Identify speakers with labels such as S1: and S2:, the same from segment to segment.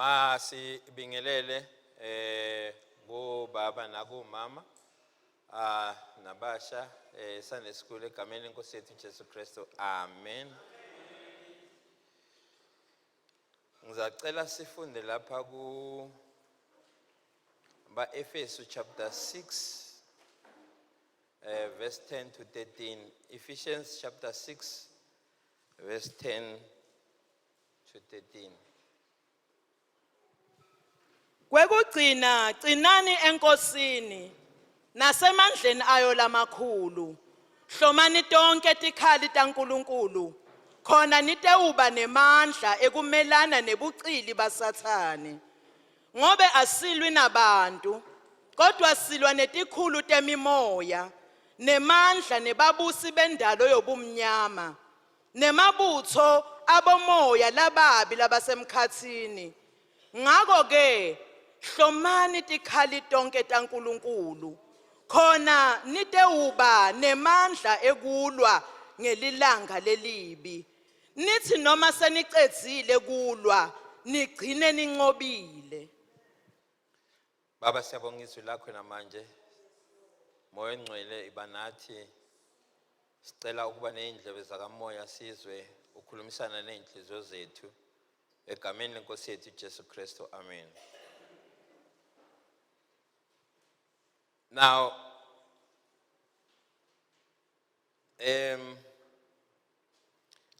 S1: Masi bingelele go baba na go mama nabasha Sunday school egameni lenkosi yethu Jesu Kristu amen. Ngizacela sifunde lapha ku Efesu chapter 6 verse 10 to 13. Ephesians chapter 6 verse 10 to 13.
S2: Kwekugcina gcinani enkosini nasemandleni ayo lamakhulu hlomani tonke tikhali taNkulunkulu khona nitewuba nemandla ekumelana nebucili basathane ngobe asilwi nabantu kodwa silwa netikhulu temimoya nemandla nebabusi bendalo yobumnyama nemabutho abomoya lababi labasemkhathini ngako ke hlomani tikhali tonke taNkulunkulu khona nitewuba nemandla ekulwa ngelilanga lelibi nithi noma senicedzile kulwa nigcine ninqobile.
S1: Baba siyabonga izwi lakho namanje moya engcwele ibanathi sicela ukuba neindlebe zakamoya sizwe ukhulumisana nezinhliziyo zethu egameni lenkosi yethu Jesu Kristu amen. Now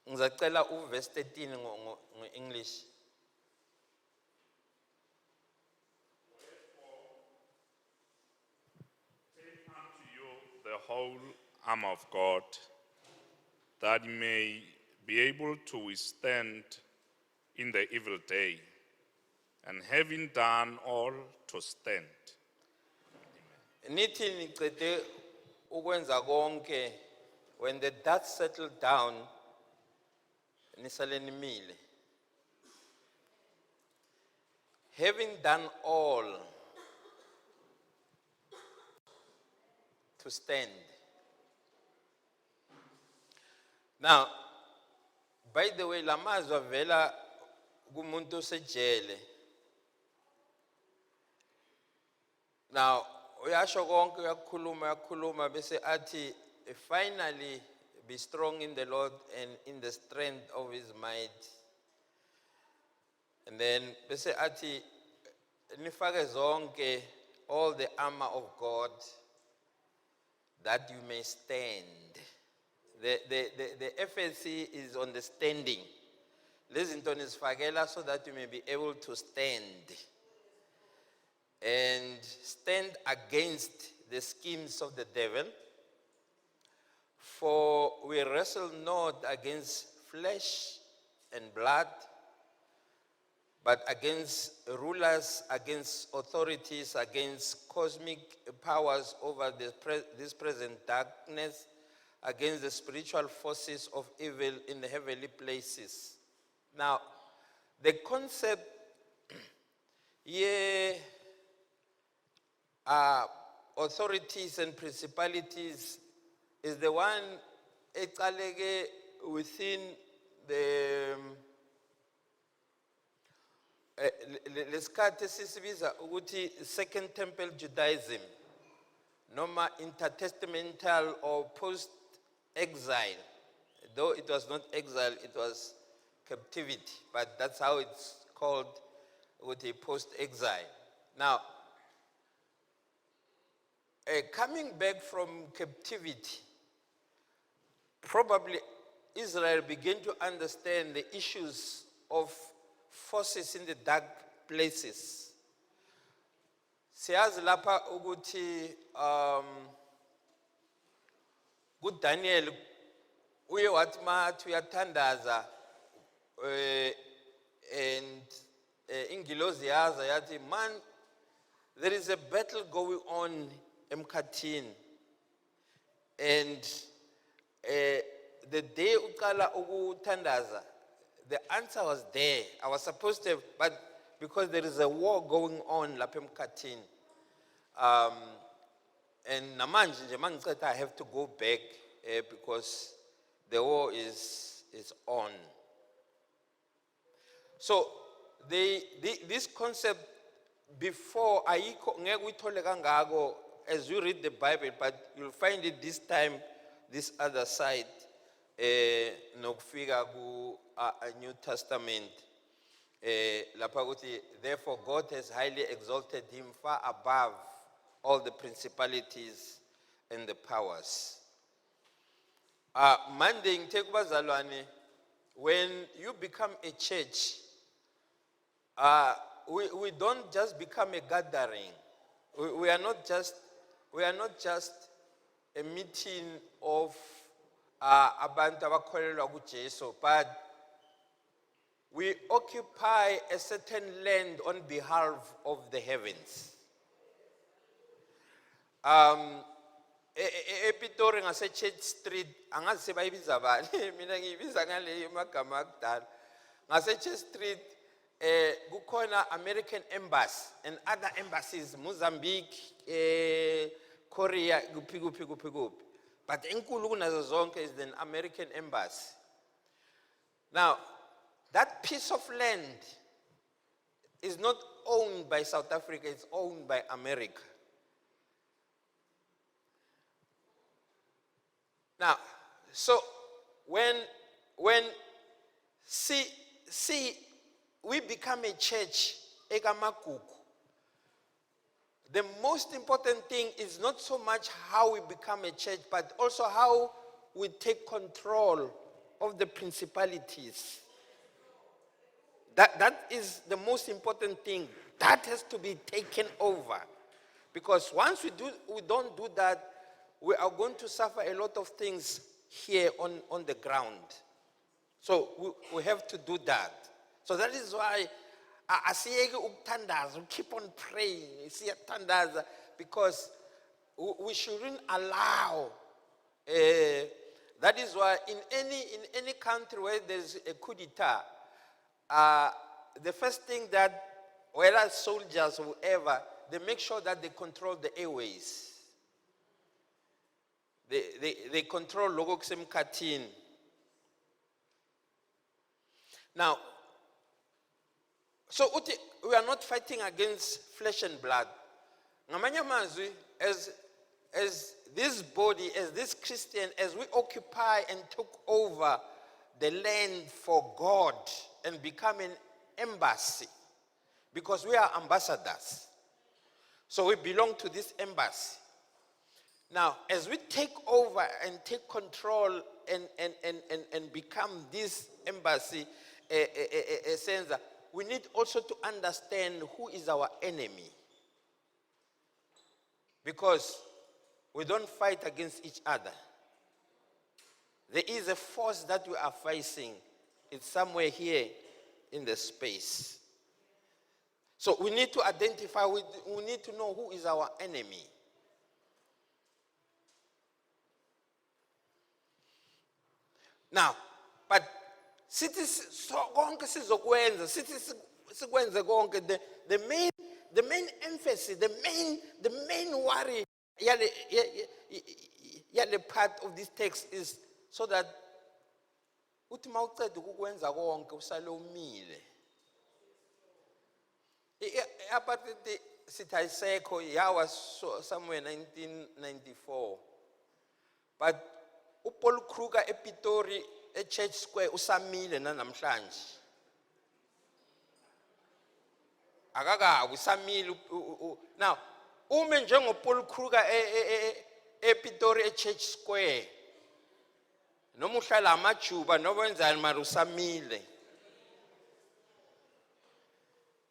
S1: ngizacela uverse 13 ngo-English.
S3: Take unto you the whole armor of God, that you may be able to withstand in the evil day, and having done all, to stand.
S1: Nithi nicede ukwenza konke, when the dust settled down nisale nimile. Having done all, to stand. Now, by the way, lamazwi avela kumuntu osejele. Now, uyasho konke uyakhuluma bese athi finally be strong in the Lord and in the strength of his might. And then bese athi nifake zonke all the armor of God that you may stand. The FSC is on the standing. Lezinto nizifakela so that you may be able to stand and stand against the schemes of the devil. For we wrestle not against flesh and blood, but against rulers, against authorities, against cosmic powers over this present darkness, against the spiritual forces of evil in the heavenly places. Now, the concept here authorities and principalities is the one eqaleke within the lesikhathi sisibiza ukuthi Second Temple Judaism noma intertestamental or post-exile, though it was not exile, it was captivity, but that's how it's called, with a post-exile. Now, coming back from captivity, probably Israel began to understand the issues of forces in the dark places. Siyazi lapha ukuthi kuDaniel uye wathi mathi uyathandaza and ingilozi yaza yathi man, there is a battle going on emkhathini, and the day uqala ukuthandaza, the answer was there. I was supposed to have, but because there is a war going on lapha emkhathini, and namanje nje mangicetha I have to go back because the war is on. So this concept before ayikho ngeke uyithole kangako as you read the Bible, but you'll find it this time, this other side, nokufika ku a New Testament. Lapha kuthi, therefore God has highly exalted him far above all the principalities and the powers. Monday ngithe kubazalwane, when you become a church, we don't just become a gathering. We are not just a meeting of abantu abakholelwa kuJesu, but we occupy a certain land on behalf of the heavens. Epitori ngase Church Street, angazi sebayibiza bani, mina ngiyibiza ngale magama akudala. Ngase Church Street, kukhona American embassy and other embassies, Mozambique, Korea, kuphi. But enkulu kunazo zonke is the American embassy. Now, that piece of land is not owned by South Africa, it's owned by America. Now, so when see we become a church, ekamakuku, the most important thing is not so much how we become a church, but also how we take control of the principalities. That is the most important thing. That has to be taken over. Because once we don't do that, we are going to suffer a lot of things here on the ground. So we have to do that. So that is why asiyeke ukuthandaza, we keep on praying, siyathandaza, because we shouldn't allow. That is why in any country where there's a coup d'etat, the first thing that, whether soldiers or whoever, they make sure that they control the airways. They control logo kusemkhathini. Now, so we are not fighting against flesh and blood. Ngamanye amazwi, as this body, as this Christian, as we occupy and took over the land for God and become an embassy, because we are ambassadors. So we belong to this embassy. Now, as we take over and take control and become this embassy, a sense that we need also to understand who is our enemy. Because we don't fight against each other. There is a force that we are facing. It's somewhere here in the space. So we need to identify, we need to know who is our enemy. Now, but sithi konke sizokwenza, sithi sikwenze konke, the main emphasis, the main worry yale part of this text is so that uthi mawuceda ukukwenza konke usale umile. Apartheid sithi ayisekho, yawa somewhere 1994. But uPaul Kruger ePitori eChurch Square usamile nanamhlanje. Akaka usamile. Now, ume njengoPaul Kruger ePitori eChurch Square. Noma uhlala amajuba noma wenzani mara usamile.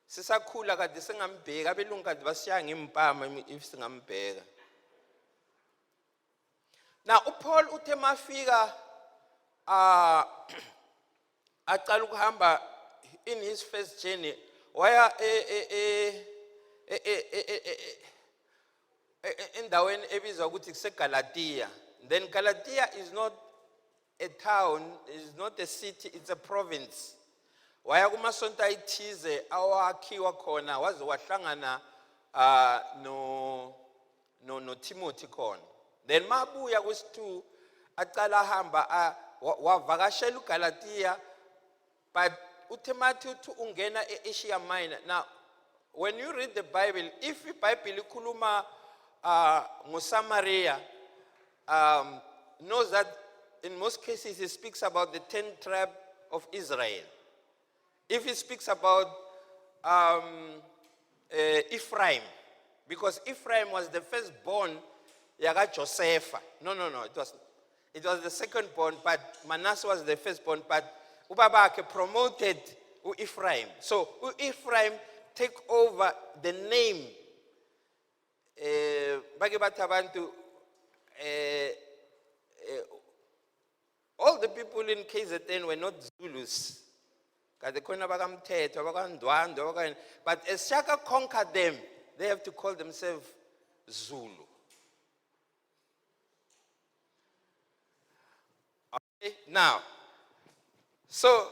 S1: Sisakhula kade singambheka abelungu kade basiyanga impama if singambheka. Now uPaul uthe mafika aqala ukuhamba in his first journey waya endaweni ebizwa ukuthi kuseGalatia. Then Galatia is not a town, is not a city, it's a province. Waya kumasonto ayithize awakhiwa khona waze wahlangana no Timothy khona. Then mabuya kwesi2 aqala hamba wavakashela uGalatia, but uTimothy uthi ungena eAsia Minor. Now, when you read the Bible, if the Bible ikhuluma ngoSamaria, knows that in most cases it speaks about the 10 tribes of Israel. If it speaks about Ephraim, because Ephraim was the firstborn, yaga Joseph. No, it was the secondborn, but Manasseh was the firstborn, but Ubabake promoted Ephraim. So Ephraim take over the name. All the people in KZN were not Zulus. But as Shaka conquered them, they have to call themselves Zulu. Okay, now, so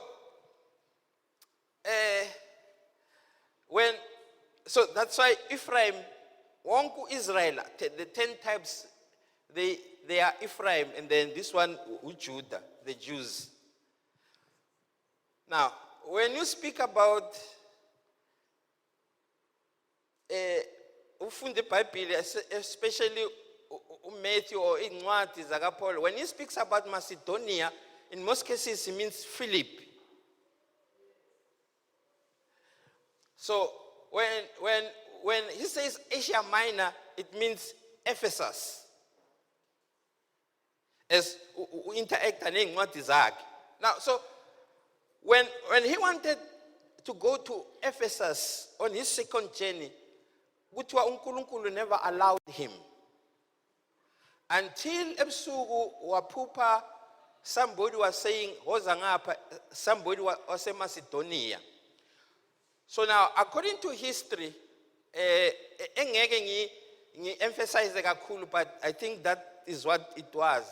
S1: that's why Ephraim, Wonku Israel, the 10 types, they are Ephraim, and then this one, Judah, the Jews. Now, when you speak about ufunde Bible, especially Matthew or Incwadi zakaPaul, when he speaks about Macedonia, in most cases it means Philip. So when he says Asia Minor, it means Ephesus. As interact and Incwadi zakhe. Now, so when he wanted to go to Ephesus on his second journey, kuthiwa uNkulunkulu never allowed him. Until ebusuku waphupha, somebody was saying, somebody was in Macedonia. So now, according to history, engeke ngi-emphasize kakhulu, but I think that is what it was,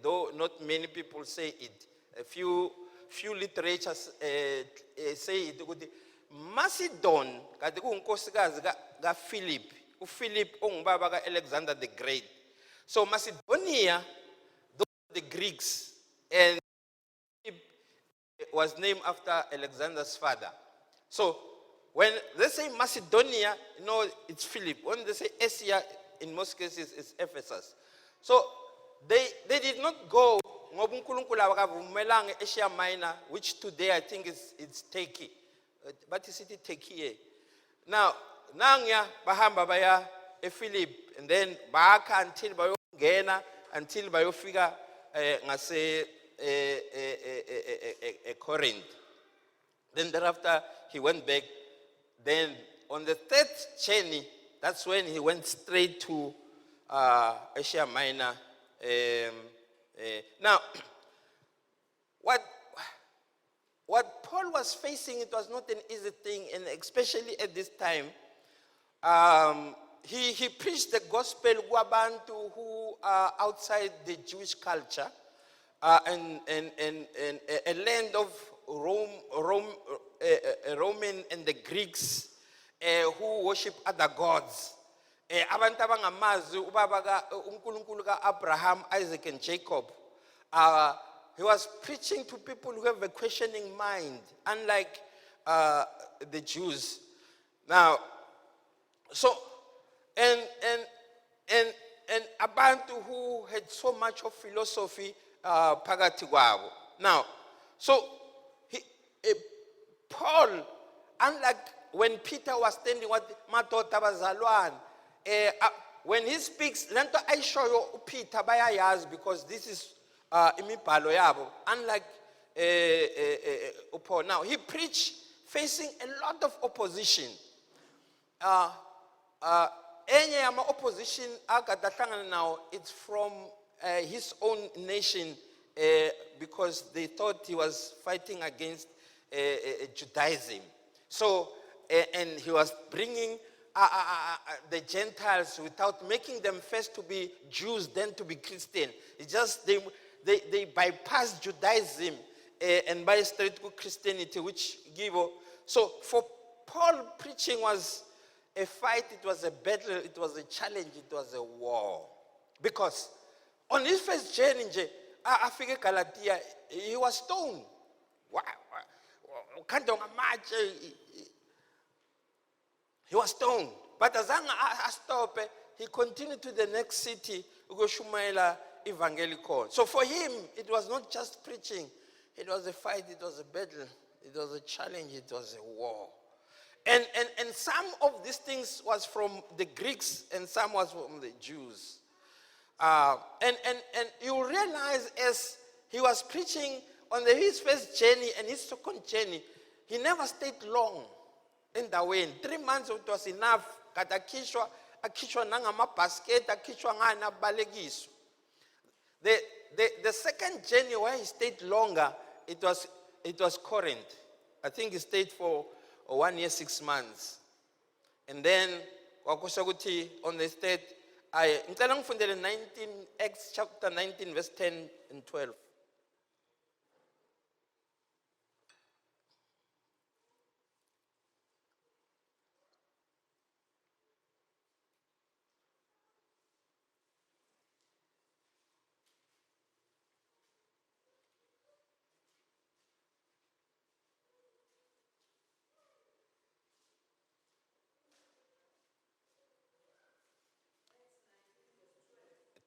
S1: though not many people say it. A few literatures say it. Macedon, kade kunkosikazi ka Philip, uPhilip ongubaba ka Alexander the Great. So Macedonia, those are the Greeks, and Philip was named after Alexander's father. So when they say Macedonia, it's Philip. When they say Asia, in most cases it's Ephesus. So they did not go ngoba uNkulunkulu akavumelanga eAsia Minor, which today I think it's Turkey. But is it Turkey? Now nangya bahamba baya ePhilip, and then bakha until bayongena until bayofika ngase Corinth. Then thereafter he went back. Then on the third journey, that's when he went straight to Asia Minor. Now, what Paul was facing, it was not an easy thing, and especially at this time, he preached the gospel to abantu who are outside the Jewish culture, and a land of Roman and the Greeks who worship other gods. Abantu abangamazi ubaba ka uNkulunkulu ka Abraham, Isaac and Jacob. He was preaching to people who have a questioning mind, unlike the Jews. Now, so and abantu who had so much of philosophy phakathi kwabo. Now, so Paul, unlike when Peter was standing with madoda bazalwane, when he speaks, lento ayishoyo uPeter bayayazi because this is imibhalo yabo. Unlike Paul, now he preached facing a lot of opposition. Any opposition now, it's from his own nation, because they thought he was fighting against Judaism. So, and he was bringing the Gentiles without making them first to be Jews, then to be Christian. It's just they bypassed Judaism and by straight to Christianity, which give. So for Paul, preaching was a fight, it was a battle, it was a challenge, it was a war. Because on his first journey, Africa Galatia, he was stoned. ukhandwa ngamatshe. He was stoned. But azange astope, he continued to the next city ukoshumayela evangelical. So for him, it was not just preaching. It was a fight, it was a battle, it was a challenge, it was a war. And some of these things was from the Greeks and some was from the Jews. And you realize as he was preaching on his first journey and his second journey, he never stayed long in the way. 3 months it was enough. Akhishwa nangamabasket, akhishwa ngana balekiso. The second journey where he stayed longer, it was Corinth. I think he stayed for 1 year, 6 months. And then kwakusho ukuthi on the third, ngicela ngifundele 19 Acts chapter 19 verse 10 and 12.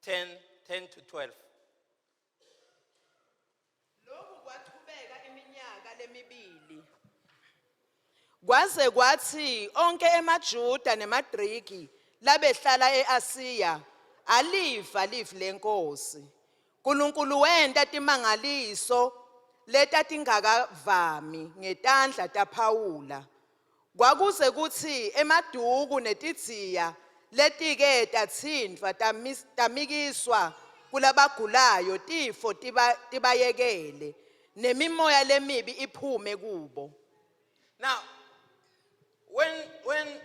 S1: Ten to 12.
S2: Lokhu kwaqhubeka iminyaka lemibili. Kwaze kwathi onke emaJuda nemaGriki labehlala eAsiya alifa lifi lenkosi. uNkulunkulu wenta timangaliso letatingakavami ngetandla taPhawula. Kwakuze kuthi emaduku netidziya letike tatsindwa tamikiswa kulabagulayo tifo tibayekele nemimoya lemibi iphume kubo.
S1: Now, when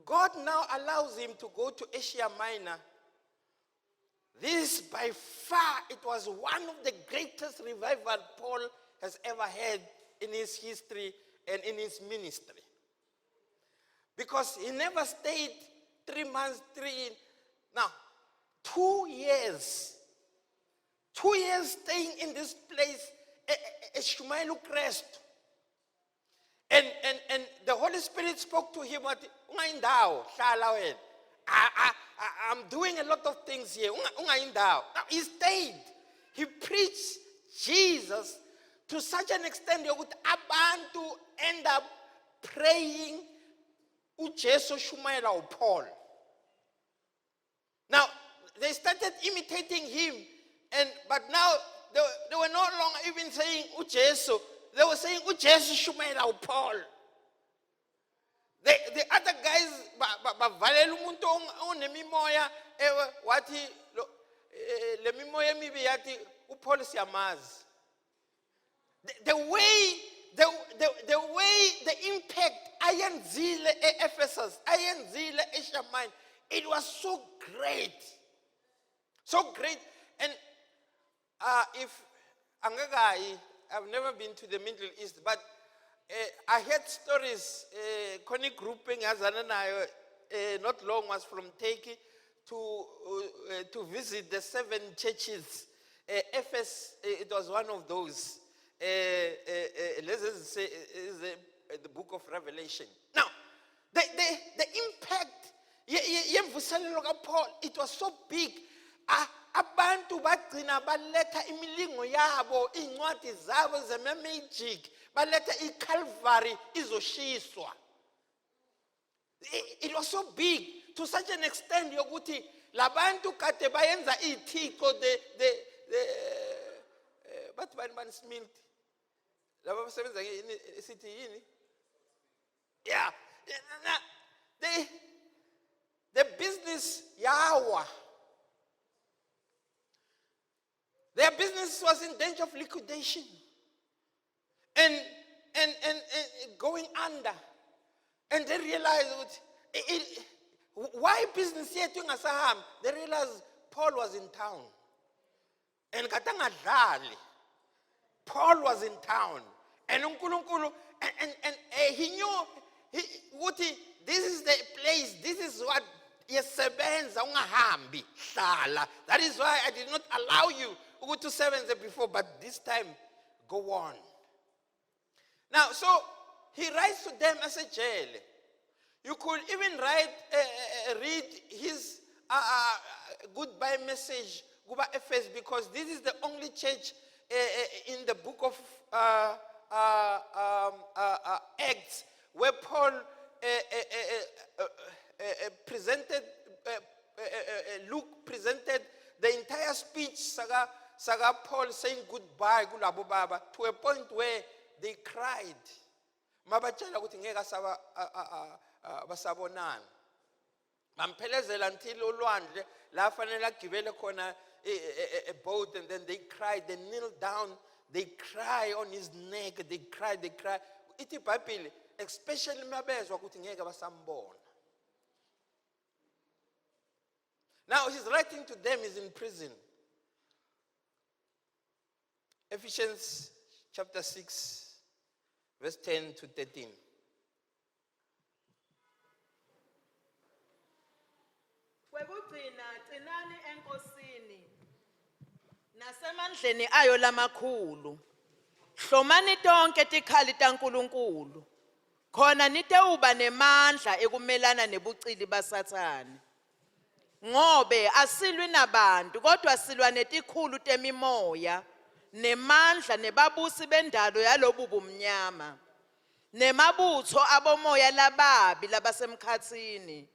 S1: God now allows him to go to Asia Minor, this by far, it was one of the greatest revival Paul has ever had in his history and in his ministry. Because he never stayed 3 months, now 2 years. 2 years staying in this place, Shumailu Crest. And the Holy Spirit spoke to him, I'm doing a lot of things here. Now, he stayed. He preached Jesus to such an extent that abantu end up praying uJesu shumayela uPaul. Now, they started imitating him, but now they were no longer even saying uJesu. They were saying uJesu shumayela uPaul. The other guys, bavalela umuntu onemimoya wathi le mimoya mibi yathi uPaul siyamazi. The way the impact ayenzile eEphesus, ayenzile eAsia Minor, it was so great. So great. And if angagayi, I've never been to the Middle East, but I heard stories, Connie grouping as not long was from Turkey to visit the 7 churches. Ephesus, it was one of those. Let's say is the book of Revelation. Now, the impact, Paul, it was so big. Abantu bagcina baletha imilingo yabo, incwadi zabo zema-magic, baletha iCalvary izoshiswa. It was so big to such an extent yokuthi labantu kade bayenza ithixo bathi bani smilth laba basebenza isithi yini. Yeah, the business yawa. Their business was in danger of liquidation and going under. And they realized why business yet doing asaham. They realized Paul was in town. And katangadlali. Paul was in town. And uNkulunkulu and he knew this is the place, this is what yesebenza ungahambi hlala. That is why I did not allow you to 7 before, but this time go on. Now, so he writes to them as a jail. You could even read his goodbye message Kuba Ephes, because this is the only church in the book of Acts where Paul presented, Luke presented the entire speech Saga Paul saying goodbye kulabo baba, to a point where they cried. Mabachala ukuthi ngeke basabonana. Bamphelezela until olwandle la fanele agibele khona a boat, and then they cried, they kneel down, they cry on his neck, they cry. Ithi iBhayibheli especially mabezwa ukuthi ngeke basambona. Now he's writing to them, he's in prison. Ephesians chapter 6, verse 10 to 13.
S2: Kwekugcina gcinani enkosini nasemandleni ayo lamakhulu. Hlomani tonke tikhali taNkulunkulu. Khona nitewuba nemandla ekumelana nebucili baSathane. Ngobe asilwi nabantu kodwa silwa netikhulu temimoya, nemandla nebabusi bendalo yalobu bumnyama, nemabutho abomoya lababi labasemkhathini.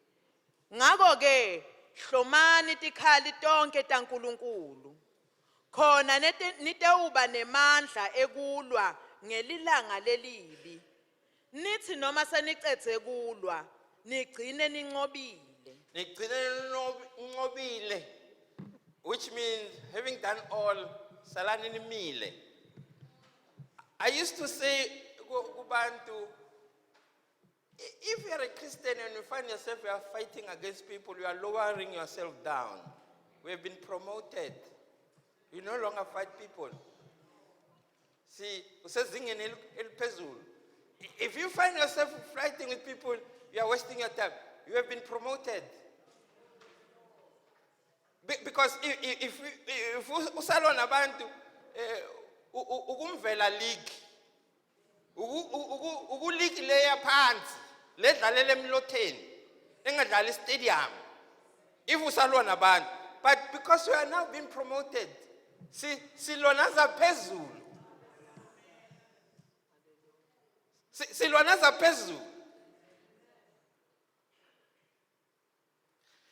S2: Ngako ke hlomani tikhali tonke taNkulunkulu. Khona nitewuba nemandla ekulwa ngelilanga lelibi. Nithi noma senicethe kulwa nigcine ninqobile.
S1: Which means having done all, salani nimile. I used to say kubantu, if you are a Christian and you find yourself you are fighting against people, you are lowering yourself down. We have been promoted. You no longer fight people. See, if you find yourself fighting with people, you are wasting your time. You have been promoted. Because if usalon abantu ukumvela league, league leya phansi, ledlalela emlotheni, engadlala stadium. If usalon abantu, but because we are now being promoted, silonaza phezulu. Silonaza phezulu.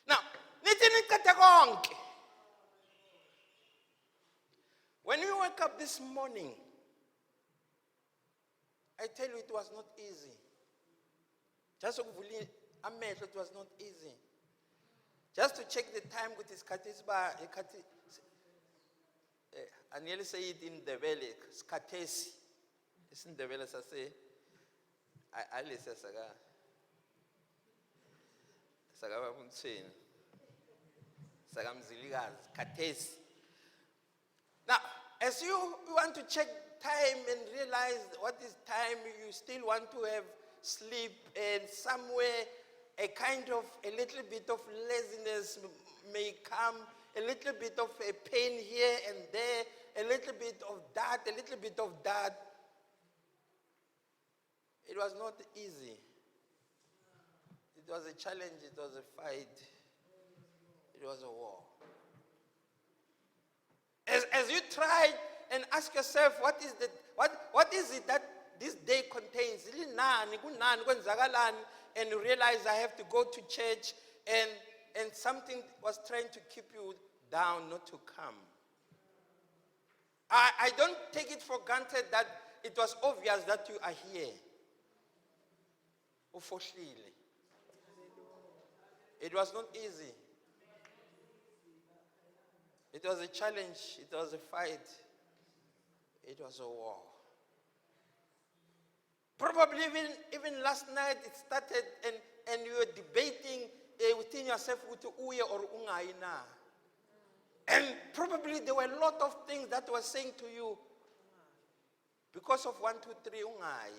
S1: Now, when we woke up this morning, I tell you it was not easy. Just to it was not easy. Just to check the time with his katisba, I nearly say it in the valley, skatesi. It's in the valley, I say. I listen, Saga Bunsin. Now, as you want to check time and realize what is time, you still want to have sleep, and somewhere a kind of a little bit of laziness may come, a little bit of a pain here and there, a little bit of that, a little bit of that. It was not easy. It was a challenge, it was a fight. It was a war. As you try and ask yourself, what is it that this day contains? And you realize I have to go to church, and something was trying to keep you down, not to come. I don't take it for granted that it was obvious that you are here. It was not easy. It was a challenge. It was a fight. It was a war. Probably even last night it started, and you were debating within yourself with uye or ungai na. And probably there were a lot of things that were saying to you because of 1, 2, 3 ungai.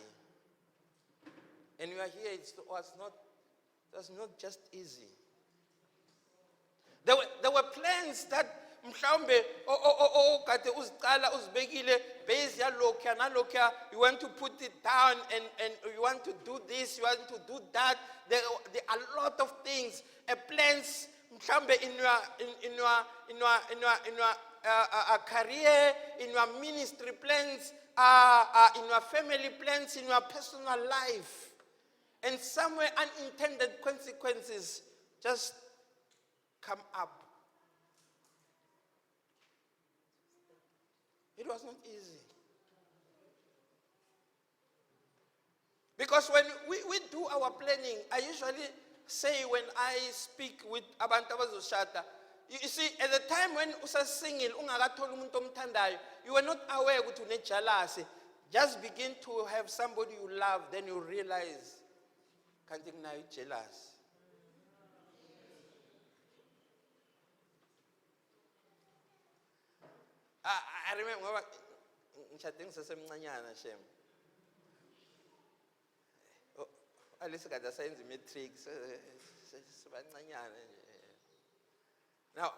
S1: And you are here. It was not just easy. There were plans that mhlawumbe okade uzicala uzibekile base yalokhuya nalokhuya, you want to put it down and you want to do this, you want to do that. There are a lot of things, plans mhlawumbe in your career, in your ministry plans, in your family plans, in your personal life. And somewhere unintended consequences just come up. It was not easy. Because when we do our planning, I usually say when I speak with abantu abazoshada, you see, at the time when usa single, ungakatholi umuntu omthandayo, you were not aware ukuthi unejealousy. Just begin to have somebody you love, then you realize, kanti nginayo jealous. I remember ngoba ngishade ngisesemncanyana shem. Alisa kade sayenza imatric sibancanyana nje. Now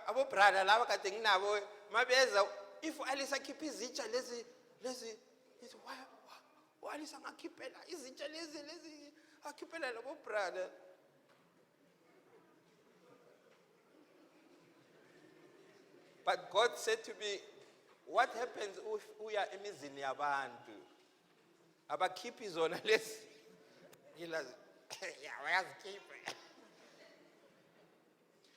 S1: abo brother laba kade nginabo mabeza, if Alisa khipha izitsha lezi why Alisa ngakhiphela izitsha lezi akhiphela labo brother. But God said to me, what happens if we are emizini yabantu? Abakhiphi zona lezi.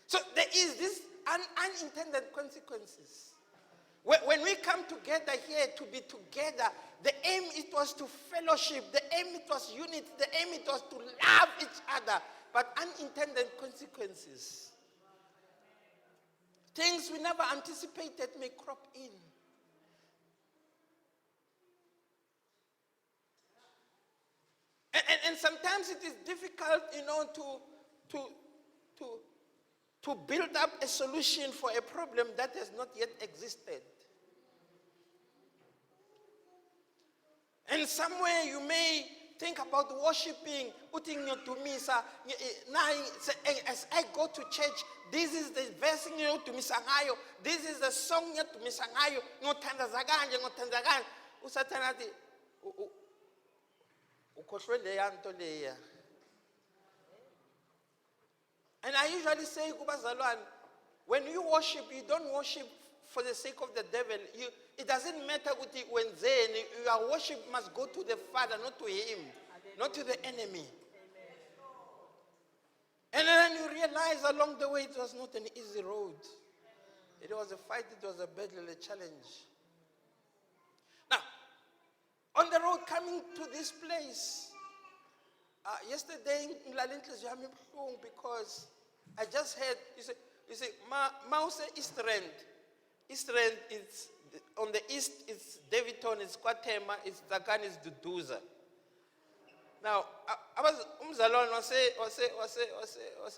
S1: So there is this unintended consequences. When we come together here to be together, the aim it was to fellowship, the aim it was unity, the aim it was to love each other, but unintended consequences. Things we never anticipated may crop in. And sometimes it is difficult, to build up a solution for a problem that has not yet existed. And somewhere you may think about worshiping, putting your tumisa. Now, as I go to church, this is the verse to misangayo. This is the song to misangayo. No tandazaganje, no tandazaganje. Usatanati. And I usually say, when you worship, you don't worship for the sake of the devil. It doesn't matter when your worship must go to the Father, not to him, not to the enemy. And then you realize along the way it was not an easy road. It was a fight, it was a battle, a challenge. Now, on the road coming to this place, yesterday in Lalintles, because I just heard, you see, Mause East Rand. East Rand is, on the east, it's Davidton, it's Kwatema, it's Takan, it's Duduza. Now, I was, umzalwane wase,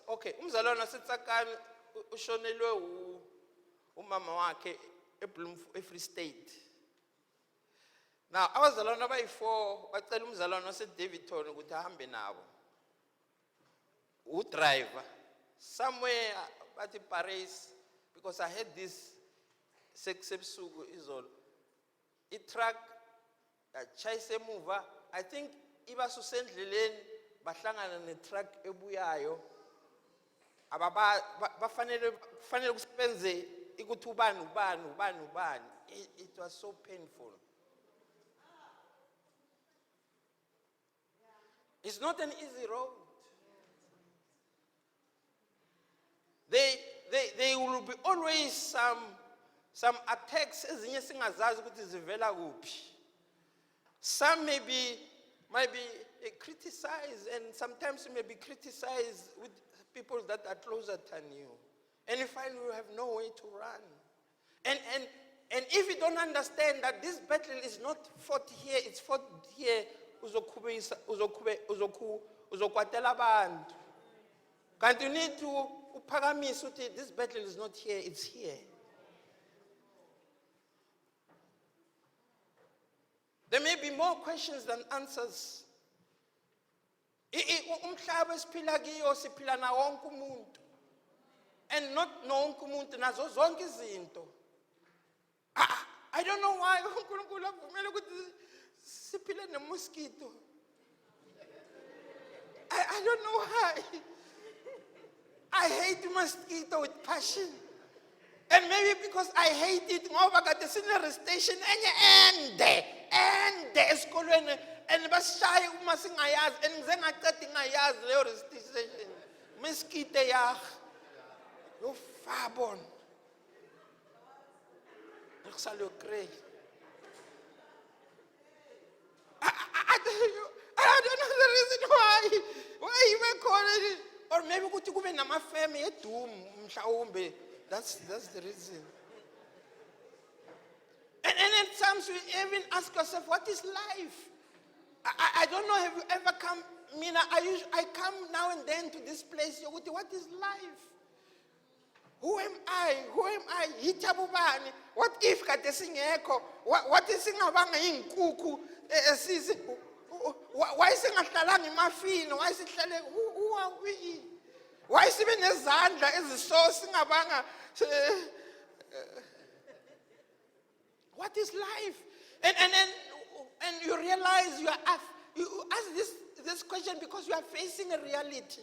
S1: okay, umzalwane wase Takan, ushonelwe umama wakhe, Free State. Now, I was alone before, but I was alone, I said, Davidton, with a hambe now. Who drive? Somewhere at the Paris, because I had this Sexepsugu is all. It track, chase mover. I think Iba Susan Lilen, Batlanga and the track Ebuyayo. Ababa, Fanel Spenze, Igutuban, Uban. It was so painful. It's not an easy road. There will be always some attacks as some may be criticized, and sometimes you may be criticized with people that are closer than you. And you find you have no way to run. And if you don't understand that this battle is not fought here, it's fought here, uzokwatela abantu. Can't you need to upagamis, this battle is not here, it's here. There may be more questions than answers. Umhlaba esiphila kiyo siphila na wonke umuntu. And not nonke umuntu nazo zonke izinto. I don't know why uNkulunkulu avumela ukuthi siphile nemosquito. I don't know why. I hate mosquito with passion. And maybe because I hate it, ngoba kade sine station enye ende esikolweni and bashaye uma singayazi and ngize ngaqeda ngayazi leyo station. Mosquito ya yo fabon. Ngisalwe grey. I don't know the reason why you may call it, or maybe kuthi kube namafeme edum mhlawumbe. That's the reason. And at times we even ask ourselves, what is life? I don't know, have you ever come, Mina, I come now and then to this place, Yoguti, what is life? Who am I? Yitabubani. What if kade singekho? What is singabanga inkuku? Why singahlala emafini? Why sihlale? Who are we? Why sibe nezandla eziso singabanga? What is life? And you realize you ask this question because you are facing a reality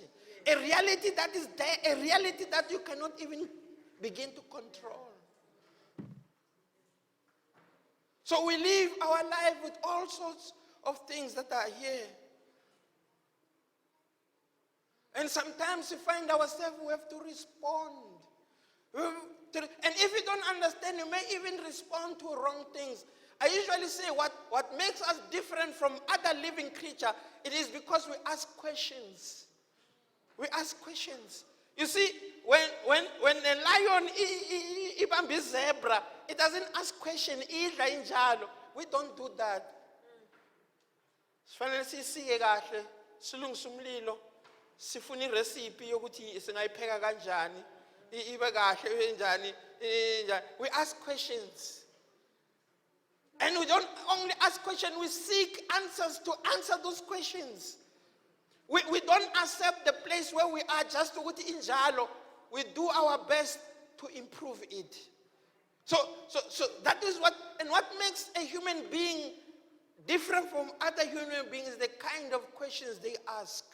S1: that is there, a reality that you cannot even begin to control. So we live our life with all sorts of things that are here. And sometimes we find ourselves, we have to respond. And if you don't understand, you may even respond to wrong things. I usually say what makes us different from other living creatures, it is because we ask questions. We ask questions. You see, when a lion ibambi zebra, it doesn't ask questions. We don't do that. Sifanele sisike kahle, silungise umlilo, sifuna irecipe yokuthi singayipheka kanjani, ibe kahle enjani. We ask questions. And we don't only ask questions, we seek answers to answer those questions. We don't accept the place where we are just to go to injalo. We do our best to improve it. So that is what makes a human being different from other human beings, the kind of questions they ask.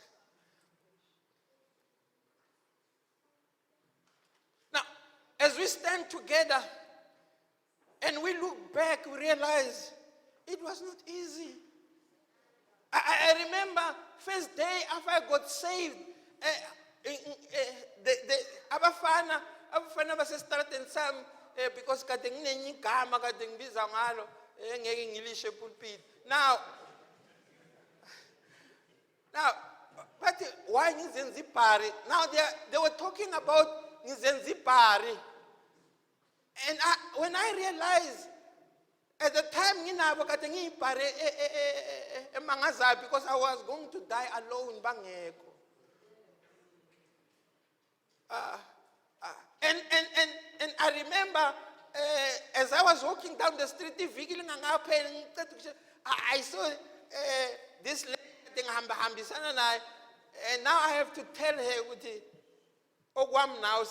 S1: Now, as we stand together and we look back, we realize it was not easy. I remember first day after I got saved, the abafana basestrateni sami because kade nginenye igama kade ngibiza ngalo engeke ngilishe pulpit. Now, but why ngizenzi-Bhari? Now they were talking about ngizenzi-Bhari. And when I realized, at the time, because I was going to die alone, and I remember as I was walking down the street, I saw this lady, and now I have to tell her, now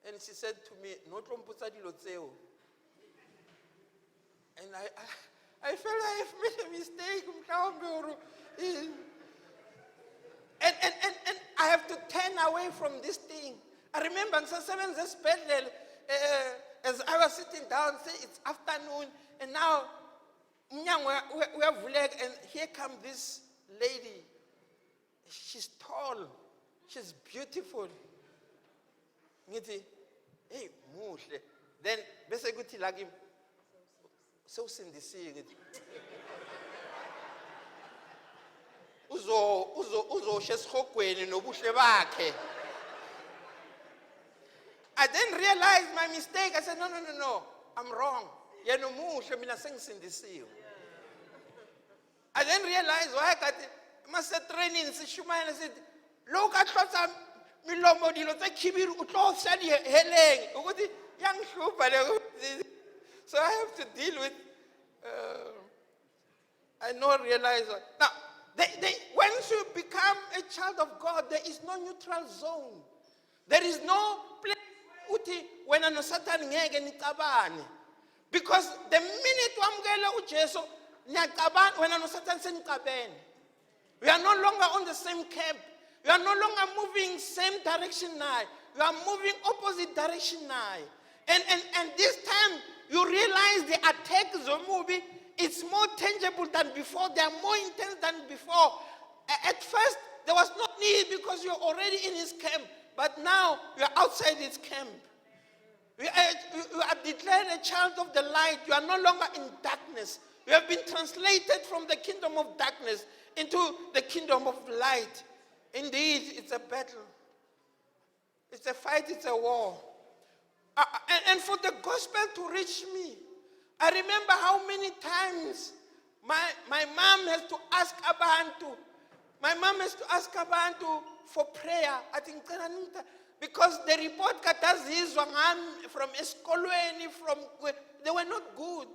S1: and she said to me, and I felt I have made a mistake. And I have to turn away from this thing. I remember as I was sitting down, say it's afternoon, and now we have leg, and here comes this lady. She's tall, she's beautiful. Hey, muhle. Then bese kuthi la kimi sewusindisiwe ngithi uzoshe esihogweni nobuhle bakhe. I then realized my mistake. I said, no, I'm wrong. Yena umuhle, mina sengisindisiwe. I then realized why I got master training sishumayela said, look at what milomo dilo tse khibiri utlo sadi heleng ukuthi yangihlupha le. So I have to deal with I realize now once you become a child of God, there is no neutral zone. There is no place uthi wena no Satan ngeke nicabane. Because the minute wamukela uJesu niyacabana wena no Satan senicabene. We are no longer on the same camp. We are no longer moving same direction now. We are moving opposite direction now. And this time you realize the attacks of movie, it's more tangible than before. They are more intense than before. At first, there was no need because you're already in his camp. But now, you are outside his camp. You are declared a child of the light. You are no longer in darkness. You have been translated from the kingdom of darkness into the kingdom of light. Indeed, it's a battle. It's a fight, it's a war. And for the gospel to reach me, I remember how many times my mom has to ask Abantu. My mom has to ask Abantu for prayer. I think because the report from Eskolweni, they were not good.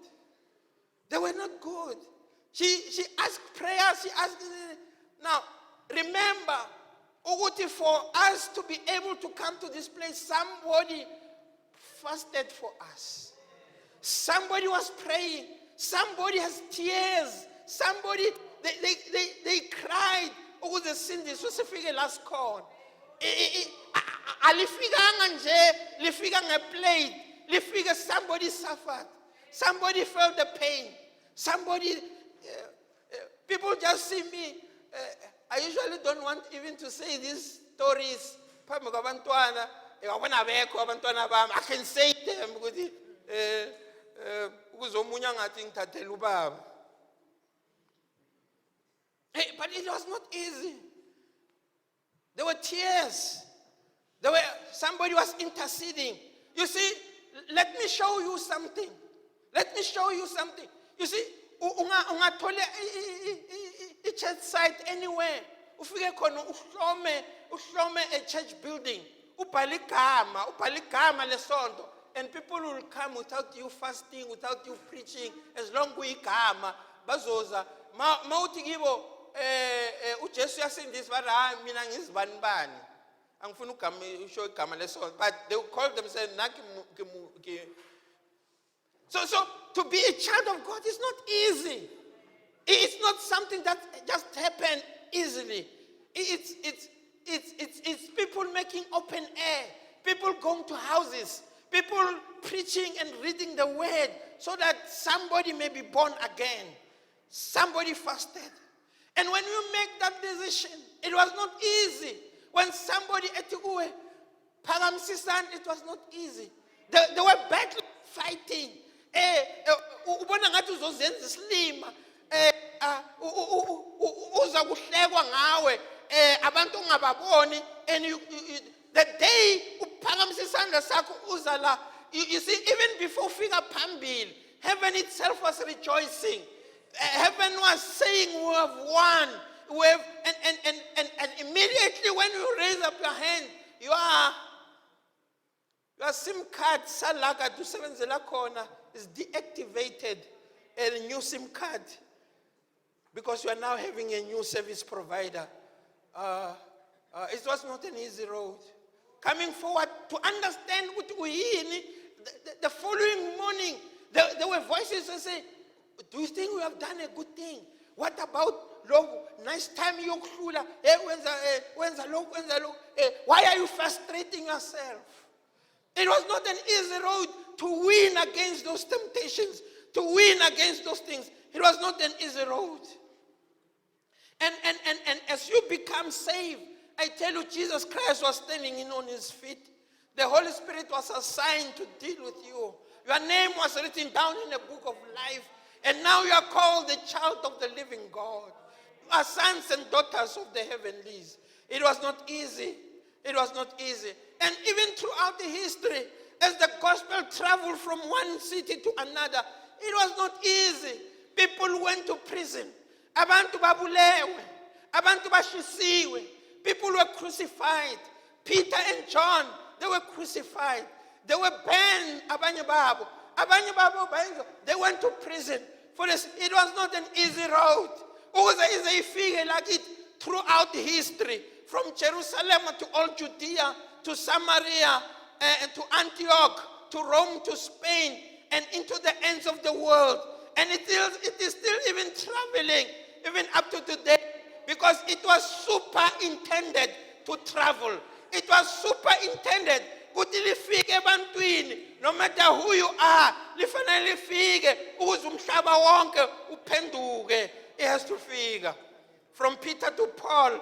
S1: They were not good. She asked prayer. She asked. Now remember, Uguti, for us to be able to come to this place, somebody fasted for us. Somebody was praying. Somebody has tears. Somebody, they cried. Oh, the sin, this was a figure last call. Somebody suffered. Somebody felt the pain. Somebody, people just see me. I usually don't want even to say these stories. I can say them. But it was not easy. There were tears. Somebody was interceding. You see, let me show you something. Let me show you something. You see, ungathole a church site anywhere. Ufike khona uhlome a church building. Ubhale igama lesonto. And people will come without you fasting, without you preaching, as long as we come. Bazoza. Mauthi kibo uJesu yasindisa bara mina ngizibani. Angifuna ugama usho igama lesonto. But they will call themselves naki. So to be a child of God is not easy. It's not something that just happened easily. It's people making open air, people going to houses, people preaching and reading the word so that somebody may be born again. Somebody fasted. And when you make that decision, it was not easy. When somebody at Uwe, Paramsisan, it was not easy. There were battles fighting. Ubona ngathi uzozenza isilima uza kuhlekwa ngawe abantu ungababoni, and the day uphakamisa isandla sakho uza la, you see, even before ufika phambili, heaven itself was rejoicing. Heaven was saying we have won. And immediately when you raise up your hand, your SIM card salaka dusebenzela khona is deactivated, a new SIM card, because you are now having a new service provider. It was not an easy road. Coming forward to understand what the following morning, there were voices that say, do you think we have done a good thing? What about nice time yokuhlula? Why are you frustrating yourself? It was not an easy road to win against those temptations, to win against those things. It was not an easy road. And as you become saved, I tell you, Jesus Christ was standing in on his feet. The Holy Spirit was assigned to deal with you. Your name was written down in the book of life. And now you are called the child of the living God. You are sons and daughters of the heavenlies. It was not easy. It was not easy. And even throughout the history, as the gospel traveled from one city to another, it was not easy. People went to prison. Abantu babulewe. Abantu bashisiwe. People were crucified. Peter and John, they were crucified. They were banned. Abanye babo, they went to prison. For this, it was not an easy road. Ukuze ize ifike lakithi throughout history, from Jerusalem to all Judea, to Samaria, and to Antioch, to Rome, to Spain, and into the ends of the world. And it is still even traveling, even up to today, because it was super intended to travel. It was super intended ukuthi lifike ebantwini, no matter who you are, lifanele lifike ukuze umhlaba wonke uphenduke. It has to figure. From Peter to Paul,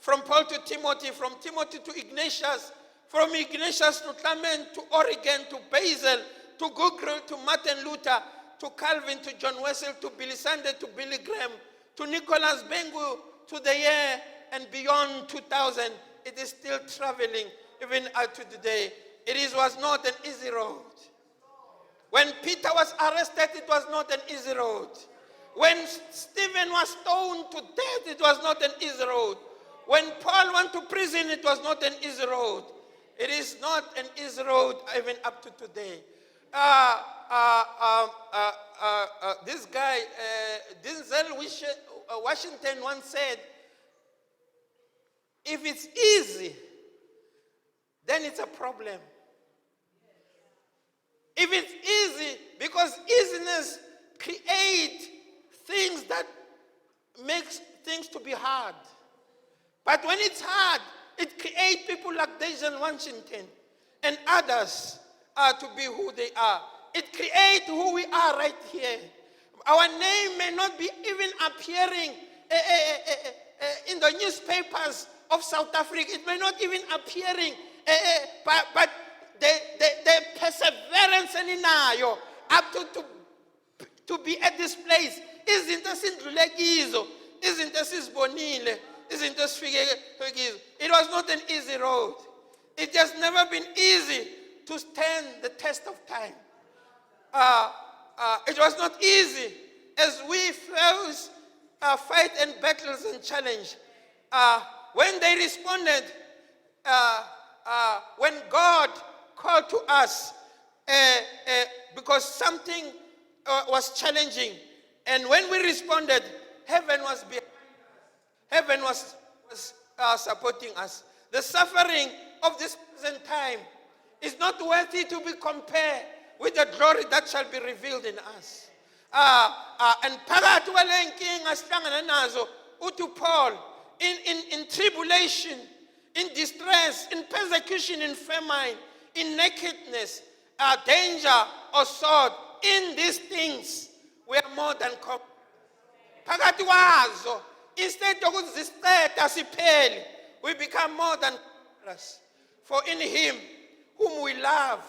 S1: from Paul to Timothy, from Timothy to Ignatius, from Ignatius to Clement, to Origen, to Basil, to Google, to Martin Luther, to Calvin, to John Wesley, to Billy Sunday, to Billy Graham, to Nicholas Bengu, to the year and beyond 2000. It is still traveling even up to today. Was not an easy road. When Peter was arrested, it was not an easy road. When Stephen was stoned to death, it was not an easy road. When Paul went to prison, it was not an easy road. It is not an easy road even up to today. This guy, Denzel Washington once said, if it's easy, then it's a problem. If it's easy, because easiness creates things that makes things to be hard. But when it's hard, it creates people like Denzel Washington and others to be who they are. It creates who we are right here. Our name may not be even appearing in the newspapers of South Africa. It may not even appearing, but the perseverance eninayo up to be at this place. Izinto esindlule kizo, izinto esizibonile, izinto esifike kizo. It was not an easy road. It has never been easy to stand the test of time. It was not easy as we face fight and battles and challenge. When they responded, when God called to us, because something was challenging, and when we responded, heaven was behind us. Heaven was supporting us. The suffering of this present time is not worthy to be compared with the glory that shall be revealed in us. And phakathi kwalenkinga sihlangana nazo, uthi Paul, in tribulation, in distress, in persecution, in famine, in nakedness, danger or sword, in these things we are more than conquerors. Phakathi kwazo, instead yokuthi zisiqeda siphele, we become more than conquerors. For in him, whom we love,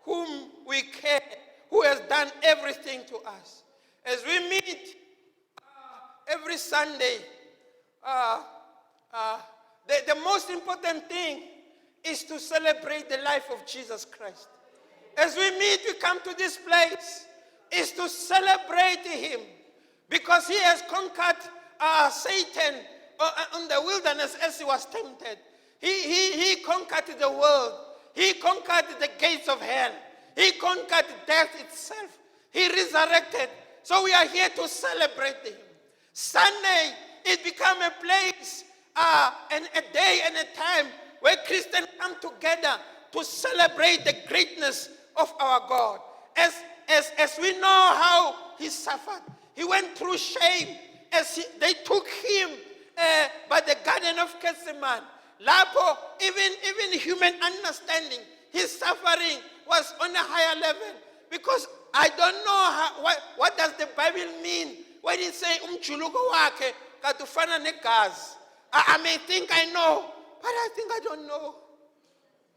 S1: whom we care, who has done everything to us. As we meet every Sunday, the most important thing is to celebrate the life of Jesus Christ. As we meet, we come to this place, is to celebrate him, because he has conquered Satan in the wilderness as he was tempted. He conquered the world. He conquered the gates of hell. He conquered death itself. He resurrected. So we are here to celebrate him. Sunday, it became a place and a day and a time where Christians come together to celebrate the greatness of our God. As we know how he suffered, he went through shame as they took him by the Garden of Gethsemane. Lapo, even human understanding, his suffering was on a higher level, because I don't know what does the Bible mean when it says umjuluko wakhe katufana negazi. I may think I know, but I think I don't know.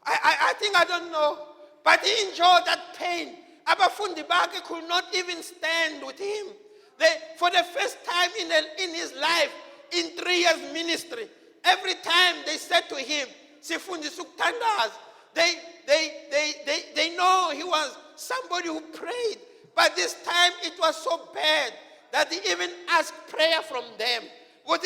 S1: I think I don't know. But he endured that pain. Abafundi bakhe could not even stand with him. For the first time in his life, in 3 years ministry, every time they said to him, "Sifundisa ukuthandaza," they know he was somebody who prayed. But this time it was so bad that he even asked prayer from them. For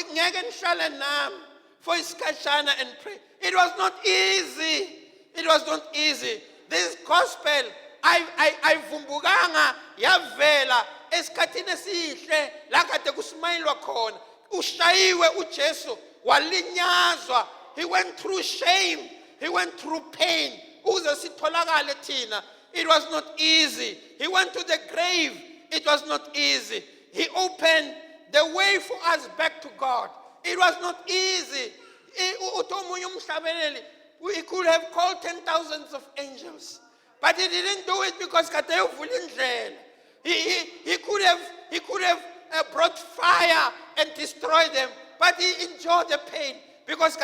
S1: iskashana and pray. It was not easy. It was not easy. This gospel, I vumbuganga yavela esikhathini esihle la kade kusmayilwa khona ushayiwe uJesu walinyazwa. He went through shame, he went through pain uze sitholakale thina. It was not easy. He went to the grave. It was not easy. He opened the way for us back to God. It was not easy. He could have called 10,000s of angels, but he didn't do it because he could have brought fire and destroyed them, but he enjoyed the pain because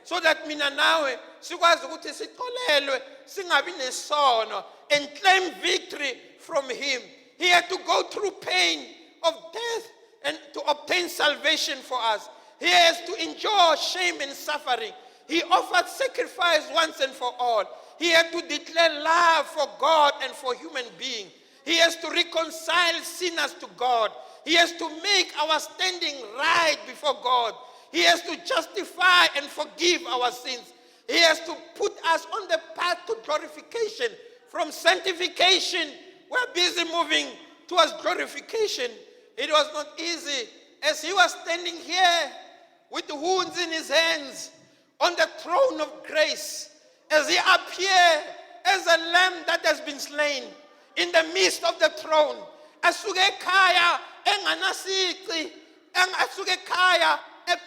S1: so that mina nawe sikwazi ukuthi sitholelwe singabi nesono and claim victory from him. He had to go through pain of death and to obtain salvation for us. He has to endure shame and suffering. He offered sacrifice once and for all. He had to declare love for God and for human beings. He has to reconcile sinners to God. He has to make our standing right before God. He has to justify and forgive our sins. He has to put us on the path to glorification. From sanctification, we're busy moving towards glorification. It was not easy. As he was standing here with the wounds in his hands on the throne of grace, as he appeared as a lamb that has been slain in the midst of the throne, asuke ekhaya enganasici, asuke ekhaya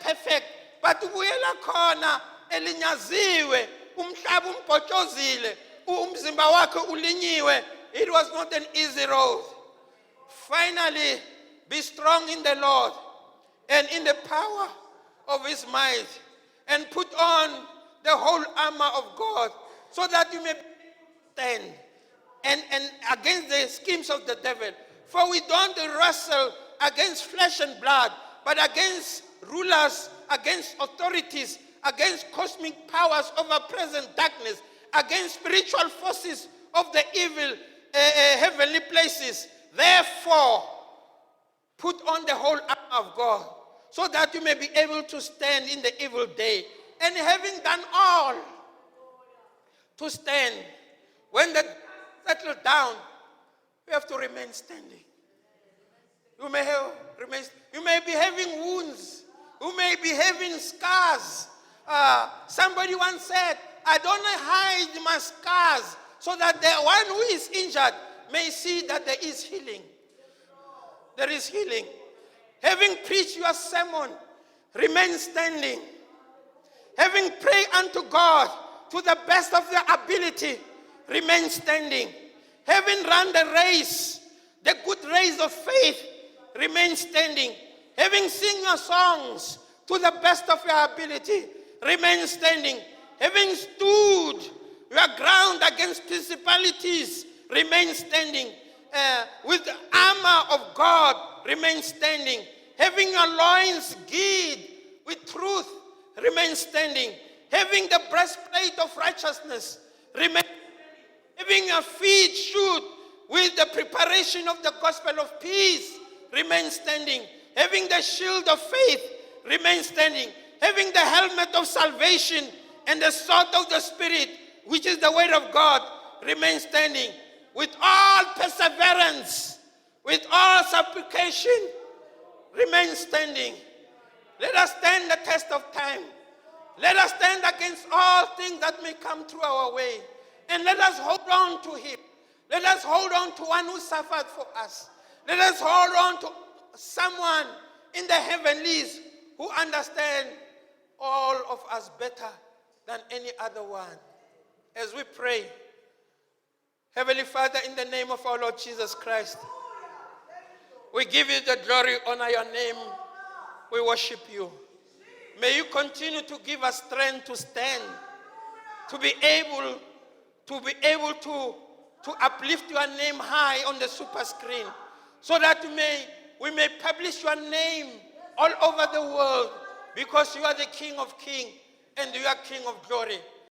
S1: perfect, but ubuyela khona elinyaziwe, umhlaba umbhotshozile, umzimba wakhe ulinyiwe. It was not an easy road. Finally, be strong in the Lord and in the power of his might, and put on the whole armor of God so that you may stand and against the schemes of the devil. For we don't wrestle against flesh and blood, but against rulers, against authorities, against cosmic powers over present darkness, against spiritual forces of the evil heavenly places. Therefore, put on the whole armor of God, so that you may be able to stand in the evil day. And having done all, to stand. When the settle down, you have to remain standing. You may be having wounds. You may be having scars. Somebody once said, I don't hide my scars so that the one who is injured may see that there is healing. There is healing. Having preached your sermon, remain standing. Having prayed unto God to the best of your ability, remain standing. Having run the race, the good race of faith, remain standing. Having sing your songs to the best of your ability, remain standing. Having stood your ground against principalities, remain standing. With the armor of God, remain standing. Having your loins girded with truth, remain standing. Having the breastplate of righteousness, remain. Having your feet shod with the preparation of the gospel of peace, remain standing. Having the shield of faith, remain standing. Having the helmet of salvation and the sword of the Spirit, which is the word of God, remain standing. With all perseverance, with all supplication, remain standing. Let us stand the test of time. Let us stand against all things that may come through our way. And let us hold on to him. Let us hold on to one who suffered for us. Let us hold on to someone in the heavenlies who understands all of us better than any other one. As we pray, Heavenly Father, in the name of our Lord Jesus Christ, we give you the glory, honor your name. We worship you. May you continue to give us strength to stand, to be able to uplift your name high on the super screen, so that we may publish your name all over the world, because you are the King of Kings and you are King of Glory.